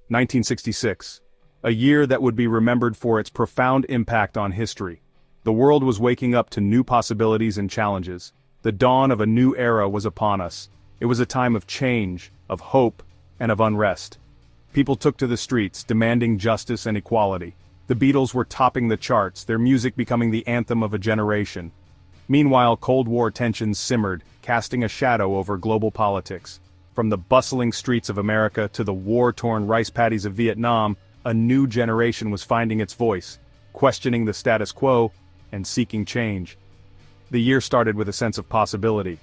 1966. A year that would be remembered for its profound impact on history. The world was waking up to new possibilities and challenges. The dawn of a new era was upon us. It was a time of change, of hope, and of unrest. People took to the streets, demanding justice and equality. The Beatles were topping the charts, their music becoming the anthem of a generation. Meanwhile, Cold War tensions simmered, casting a shadow over global politics. From the bustling streets of America to the war-torn rice paddies of Vietnam, a new generation was finding its voice, questioning the status quo, and seeking change. The year started with a sense of possibility.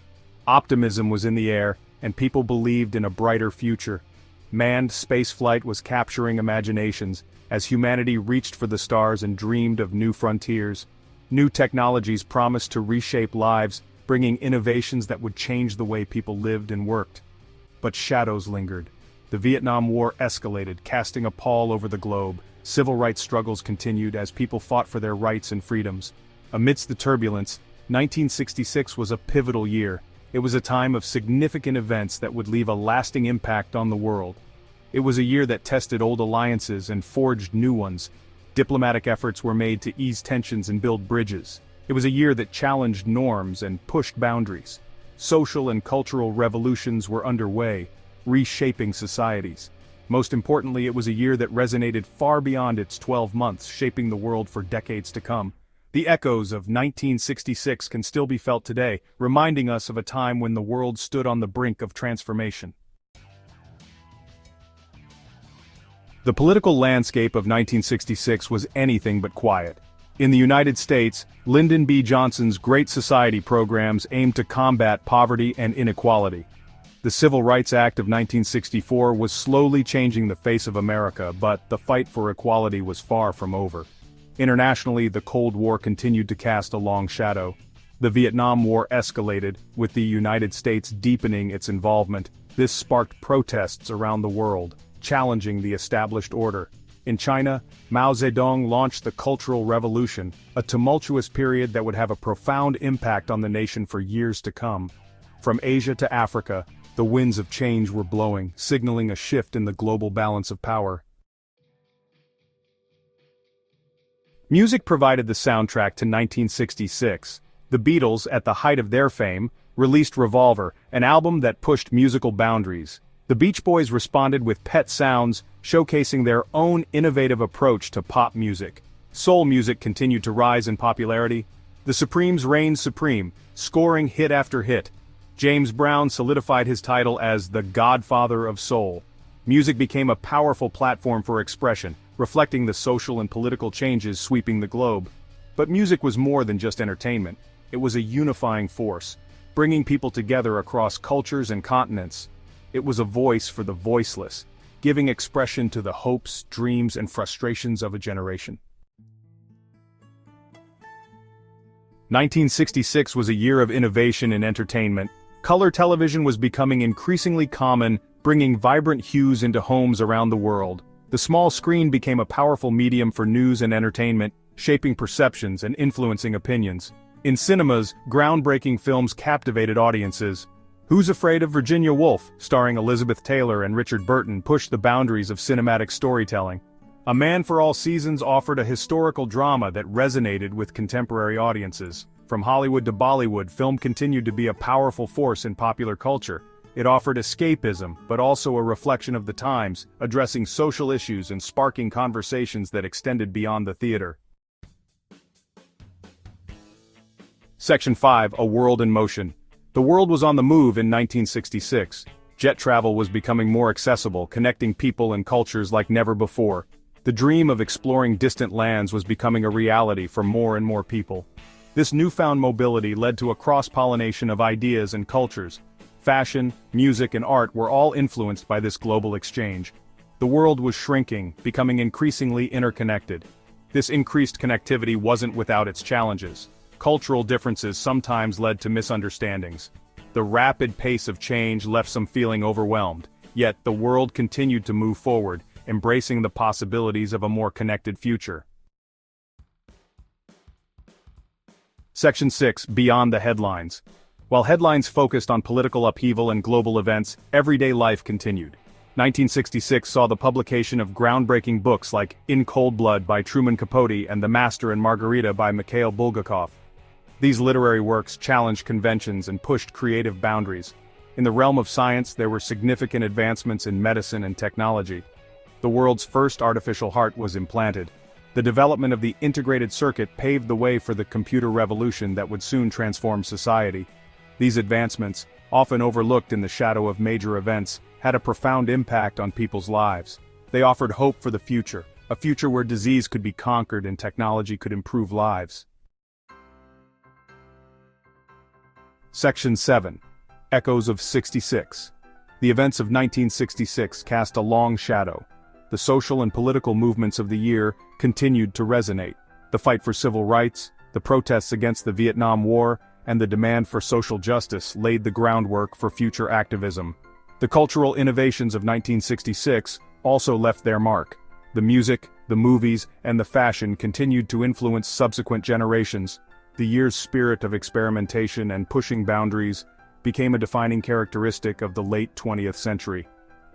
Optimism was in the air, and people believed in a brighter future. Manned spaceflight was capturing imaginations, as humanity reached for the stars and dreamed of new frontiers. New technologies promised to reshape lives, bringing innovations that would change the way people lived and worked. But shadows lingered. The Vietnam War escalated, casting a pall over the globe. Civil rights struggles continued as people fought for their rights and freedoms. Amidst the turbulence, 1966 was a pivotal year. It was a time of significant events that would leave a lasting impact on the world. It was a year that tested old alliances and forged new ones. Diplomatic efforts were made to ease tensions and build bridges. It was a year that challenged norms and pushed boundaries. Social and cultural revolutions were underway, reshaping societies. Most importantly, it was a year that resonated far beyond its 12 months, shaping the world for decades to come. The echoes of 1966 can still be felt today, reminding us of a time when the world stood on the brink of transformation. The political landscape of 1966 was anything but quiet. In the United States, Lyndon B. Johnson's Great Society programs aimed to combat poverty and inequality. The Civil Rights Act of 1964 was slowly changing the face of America, but the fight for equality was far from over. Internationally, the Cold War continued to cast a long shadow. The Vietnam War escalated, with the United States deepening its involvement. This sparked protests around the world, challenging the established order. In China, Mao Zedong launched the Cultural Revolution, a tumultuous period that would have a profound impact on the nation for years to come. From Asia to Africa, the winds of change were blowing, signaling a shift in the global balance of power. Music provided the soundtrack to 1966. The Beatles, at the height of their fame, released Revolver, an album that pushed musical boundaries. The Beach Boys responded with Pet Sounds, showcasing their own innovative approach to pop music. Soul music continued to rise in popularity. The Supremes reigned supreme, scoring hit after hit. James Brown solidified his title as the Godfather of Soul. Music became a powerful platform for expression, reflecting the social and political changes sweeping the globe. But music was more than just entertainment. It was a unifying force, bringing people together across cultures and continents. It was a voice for the voiceless, giving expression to the hopes, dreams, and frustrations of a generation. 1966 was a year of innovation in entertainment. Color television was becoming increasingly common, bringing vibrant hues into homes around the world. The small screen became a powerful medium for news and entertainment, shaping perceptions and influencing opinions. In cinemas, groundbreaking films captivated audiences. Who's Afraid of Virginia Woolf, starring Elizabeth Taylor and Richard Burton, pushed the boundaries of cinematic storytelling. A Man for All Seasons offered a historical drama that resonated with contemporary audiences. From Hollywood to Bollywood, film continued to be a powerful force in popular culture. It offered escapism, but also a reflection of the times, addressing social issues and sparking conversations that extended beyond the theater. Section 5: A World in Motion. The world was on the move in 1966. Jet travel was becoming more accessible, connecting people and cultures like never before. The dream of exploring distant lands was becoming a reality for more and more people. This newfound mobility led to a cross-pollination of ideas and cultures. Fashion, music, and art were all influenced by this global exchange. The world was shrinking, becoming increasingly interconnected. This increased connectivity wasn't without its challenges. Cultural differences sometimes led to misunderstandings. The rapid pace of change left some feeling overwhelmed, yet the world continued to move forward, embracing the possibilities of a more connected future. Section 6: Beyond the Headlines. While headlines focused on political upheaval and global events, everyday life continued. 1966 saw the publication of groundbreaking books like In Cold Blood by Truman Capote and The Master and Margarita by Mikhail Bulgakov. These literary works challenged conventions and pushed creative boundaries. In the realm of science, there were significant advancements in medicine and technology. The world's first artificial heart was implanted. The development of the integrated circuit paved the way for the computer revolution that would soon transform society. These advancements, often overlooked in the shadow of major events, had a profound impact on people's lives. They offered hope for the future, a future where disease could be conquered and technology could improve lives. Section 7. Echoes of '66. The events of 1966 cast a long shadow. The social and political movements of the year continued to resonate. The fight for civil rights, the protests against the Vietnam War, and the demand for social justice laid the groundwork for future activism. The cultural innovations of 1966 also left their mark. The music, the movies, and the fashion continued to influence subsequent generations. The year's spirit of experimentation and pushing boundaries became a defining characteristic of the late 20th century.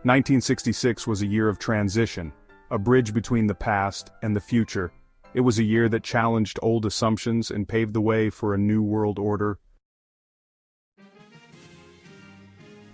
1966 was a year of transition, a bridge between the past and the future. It was a year that challenged old assumptions and paved the way for a new world order.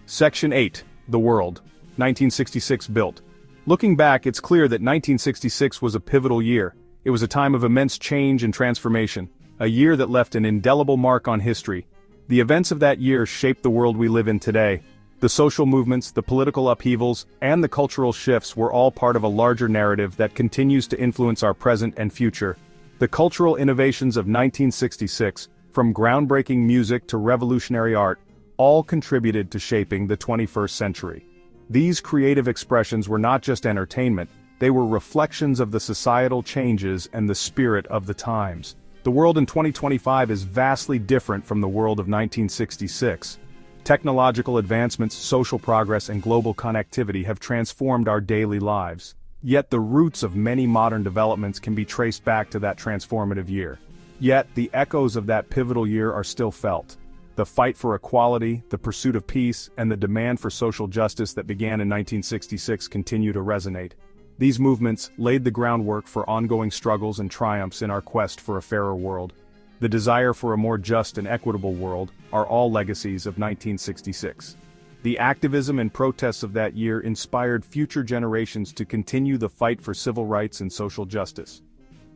Section 8. The World. 1966 built. Looking back, it's clear that 1966 was a pivotal year. It was a time of immense change and transformation, a year that left an indelible mark on history. The events of that year shaped the world we live in today. The social movements, the political upheavals, and the cultural shifts were all part of a larger narrative that continues to influence our present and future. The cultural innovations of 1966, from groundbreaking music to revolutionary art, all contributed to shaping the 21st century. These creative expressions were not just entertainment, they were reflections of the societal changes and the spirit of the times. The world in 2025 is vastly different from the world of 1966. Technological advancements, social progress, and global connectivity have transformed our daily lives. Yet the roots of many modern developments can be traced back to that transformative year. Yet the echoes of that pivotal year are still felt. The fight for equality, the pursuit of peace, and the demand for social justice that began in 1966 continue to resonate. These movements laid the groundwork for ongoing struggles and triumphs in our quest for a fairer world. The desire for a more just and equitable world are all legacies of 1966. The activism and protests of that year inspired future generations to continue the fight for civil rights and social justice.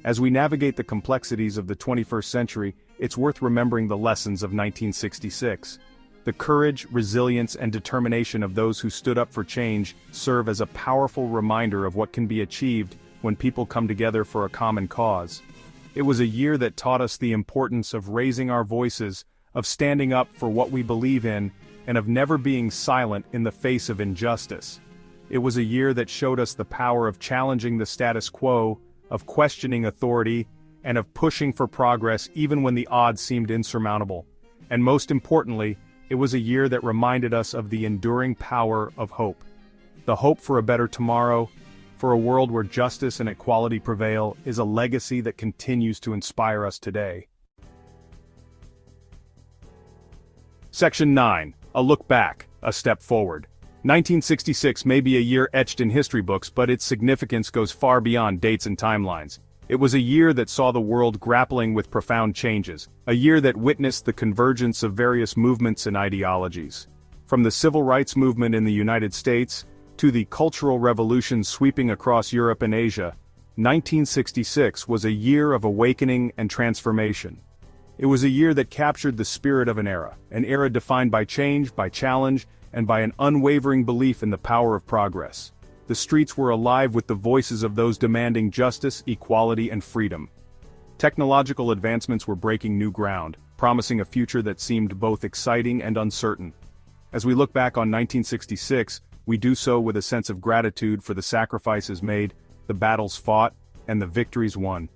As we navigate the complexities of the 21st century, it's worth remembering the lessons of 1966. The courage, resilience, and determination of those who stood up for change serve as a powerful reminder of what can be achieved when people come together for a common cause. It was a year that taught us the importance of raising our voices, of standing up for what we believe in, and of never being silent in the face of injustice. It was a year that showed us the power of challenging the status quo, of questioning authority, and of pushing for progress even when the odds seemed insurmountable. And most importantly, it was a year that reminded us of the enduring power of hope. The hope for a better tomorrow, for a world where justice and equality prevail, is a legacy that continues to inspire us today. Section 9. A look back, a step forward. 1966 may be a year etched in history books, but its significance goes far beyond dates and timelines. It was a year that saw the world grappling with profound changes, a year that witnessed the convergence of various movements and ideologies. From the civil rights movement in the United States, to the cultural revolution sweeping across Europe and Asia, 1966 was a year of awakening and transformation. It was a year that captured the spirit of an era defined by change, by challenge, and by an unwavering belief in the power of progress. The streets were alive with the voices of those demanding justice, equality, and freedom. Technological advancements were breaking new ground, promising a future that seemed both exciting and uncertain. As we look back on 1966, we do so with a sense of gratitude for the sacrifices made, the battles fought, and the victories won.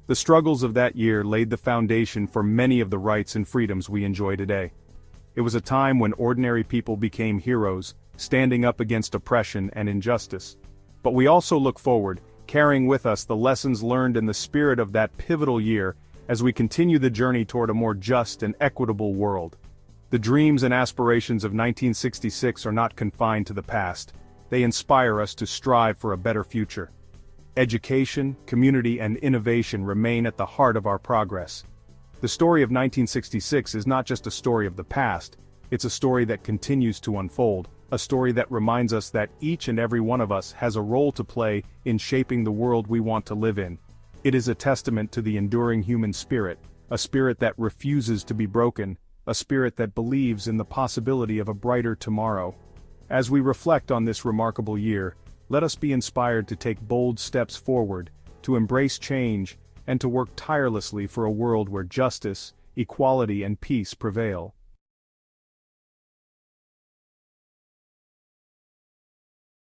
The struggles of that year laid the foundation for many of the rights and freedoms we enjoy today. It was a time when ordinary people became heroes, standing up against oppression and injustice. But we also look forward, carrying with us the lessons learned in the spirit of that pivotal year as we continue the journey toward a more just and equitable world. The dreams and aspirations of 1966 are not confined to the past. They inspire us to strive for a better future. Education, community, and innovation remain at the heart of our progress. The story of 1966 is not just a story of the past, it's a story that continues to unfold, a story that reminds us that each and every one of us has a role to play in shaping the world we want to live in. It is a testament to the enduring human spirit, a spirit that refuses to be broken, a spirit that believes in the possibility of a brighter tomorrow. As we reflect on this remarkable year, let us be inspired to take bold steps forward, to embrace change, and to work tirelessly for a world where justice, equality, and peace prevail.